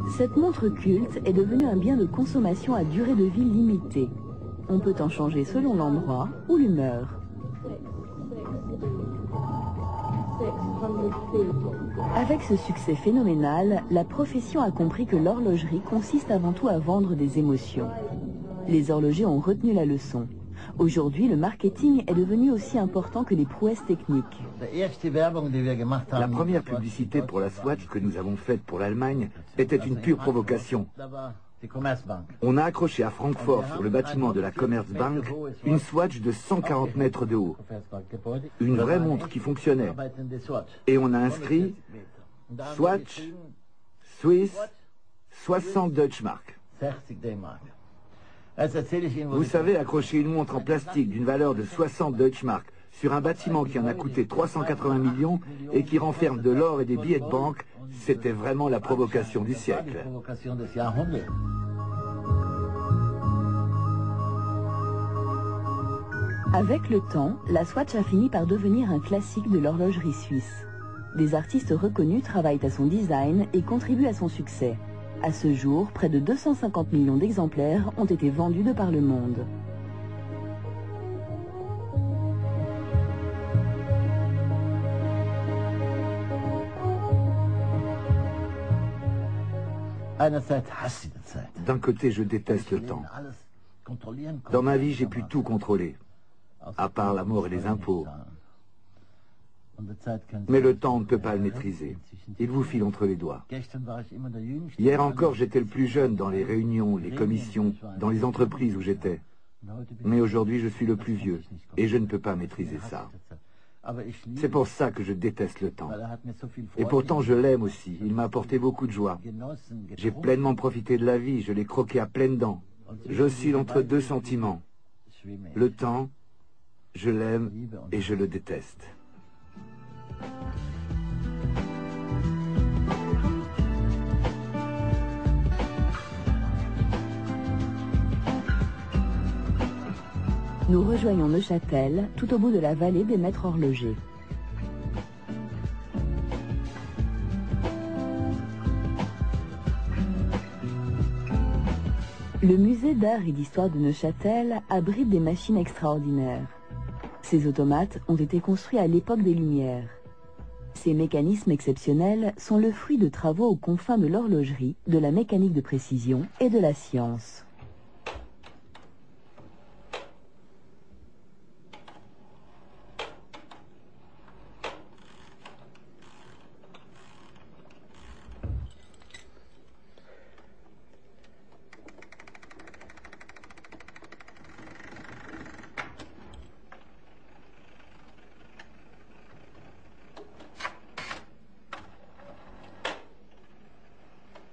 Cette montre culte est devenue un bien de consommation à durée de vie limitée. On peut en changer selon l'endroit ou l'humeur. Avec ce succès phénoménal, la profession a compris que l'horlogerie consiste avant tout à vendre des émotions. Les horlogers ont retenu la leçon. Aujourd'hui, le marketing est devenu aussi important que les prouesses techniques. La première publicité pour la Swatch que nous avons faite pour l'Allemagne était une pure provocation. On a accroché à Francfort, sur le bâtiment de la Commerzbank, une Swatch de 140 mètres de haut. Une vraie montre qui fonctionnait. Et on a inscrit Swatch, Swiss, 60 Deutschmark. Vous savez, accrocher une montre en plastique d'une valeur de 60 Deutschmark sur un bâtiment qui en a coûté 380 millions et qui renferme de l'or et des billets de banque, c'était vraiment la provocation du siècle. Avec le temps, la Swatch a fini par devenir un classique de l'horlogerie suisse. Des artistes reconnus travaillent à son design et contribuent à son succès. À ce jour, près de 250 millions d'exemplaires ont été vendus de par le monde. D'un côté, je déteste le temps. Dans ma vie, j'ai pu tout contrôler, à part la mort et les impôts. Mais le temps, on ne peut pas le maîtriser. Il vous file entre les doigts. Hier encore, j'étais le plus jeune dans les réunions, les commissions, dans les entreprises où j'étais. Mais aujourd'hui, je suis le plus vieux, et je ne peux pas maîtriser ça. C'est pour ça que je déteste le temps. Et pourtant, je l'aime aussi. Il m'a apporté beaucoup de joie. J'ai pleinement profité de la vie, je l'ai croqué à pleines dents. J'oscille entre deux sentiments. Le temps, je l'aime et je le déteste. Nous rejoignons Neuchâtel, tout au bout de la vallée des maîtres horlogers. Le musée d'art et d'histoire de Neuchâtel abrite des machines extraordinaires. Ces automates ont été construits à l'époque des Lumières. Ces mécanismes exceptionnels sont le fruit de travaux aux confins de l'horlogerie, de la mécanique de précision et de la science.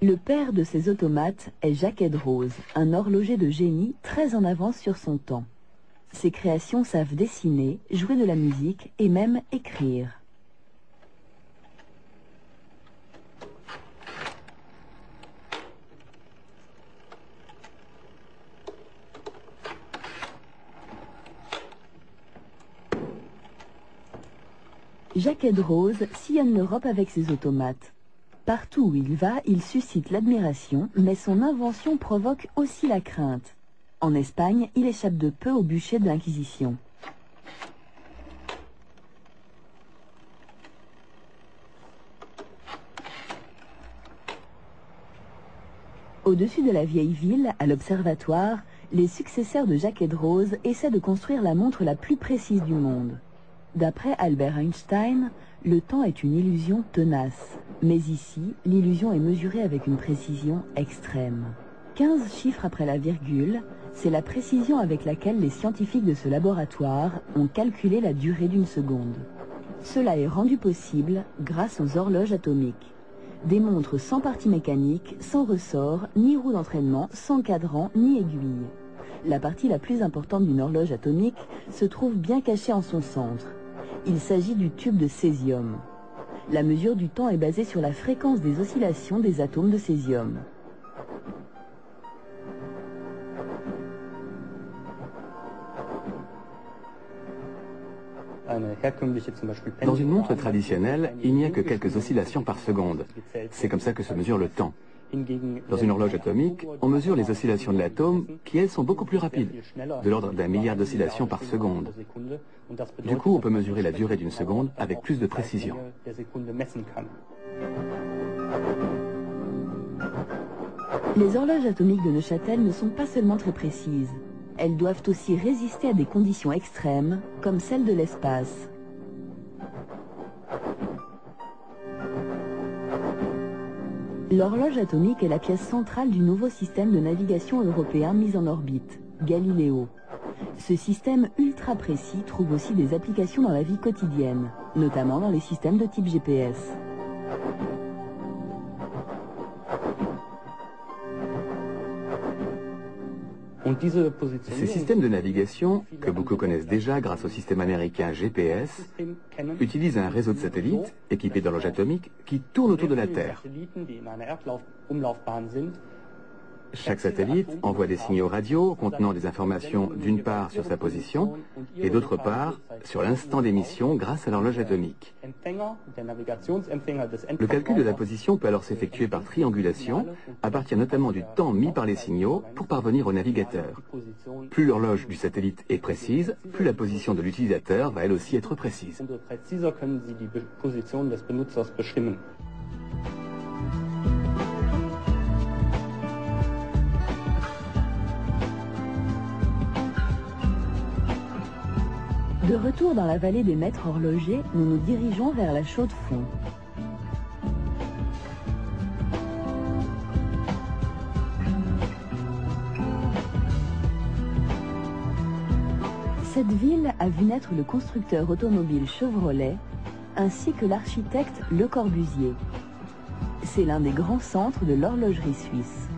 Le père de ces automates est Jacques Edrose, un horloger de génie très en avance sur son temps. Ses créations savent dessiner, jouer de la musique et même écrire. Jacques Edrose sillonne l'Europe avec ses automates. Partout où il va, il suscite l'admiration, mais son invention provoque aussi la crainte. En Espagne, il échappe de peu au bûcher de l'Inquisition. Au-dessus de la vieille ville, à l'Observatoire, les successeurs de Jacques Edrose essaient de construire la montre la plus précise du monde. D'après Albert Einstein, le temps est une illusion tenace. Mais ici, l'illusion est mesurée avec une précision extrême. 15 chiffres après la virgule, c'est la précision avec laquelle les scientifiques de ce laboratoire ont calculé la durée d'une seconde. Cela est rendu possible grâce aux horloges atomiques. Des montres sans partie mécanique, sans ressort, ni roue d'entraînement, sans cadran, ni aiguille. La partie la plus importante d'une horloge atomique se trouve bien cachée en son centre. Il s'agit du tube de césium. La mesure du temps est basée sur la fréquence des oscillations des atomes de césium. Dans une montre traditionnelle, il n'y a que quelques oscillations par seconde. C'est comme ça que se mesure le temps. Dans une horloge atomique, on mesure les oscillations de l'atome qui, elles, sont beaucoup plus rapides, de l'ordre d'1 milliard d'oscillations par seconde. Du coup, on peut mesurer la durée d'une seconde avec plus de précision. Les horloges atomiques de Neuchâtel ne sont pas seulement très précises. Elles doivent aussi résister à des conditions extrêmes, comme celles de l'espace. L'horloge atomique est la pièce centrale du nouveau système de navigation européen mis en orbite, Galileo. Ce système ultra précis trouve aussi des applications dans la vie quotidienne, notamment dans les systèmes de type GPS. Ces systèmes de navigation, que beaucoup connaissent déjà grâce au système américain GPS, utilisent un réseau de satellites équipés d'horloges atomiques qui tournent autour de la Terre. Chaque satellite envoie des signaux radio contenant des informations d'une part sur sa position et d'autre part sur l'instant d'émission grâce à l'horloge atomique. Le calcul de la position peut alors s'effectuer par triangulation à partir notamment du temps mis par les signaux pour parvenir au navigateur. Plus l'horloge du satellite est précise, plus la position de l'utilisateur va elle aussi être précise. De retour dans la vallée des maîtres horlogers, nous nous dirigeons vers la Chaux-de-Fonds. Cette ville a vu naître le constructeur automobile Chevrolet, ainsi que l'architecte Le Corbusier. C'est l'un des grands centres de l'horlogerie suisse.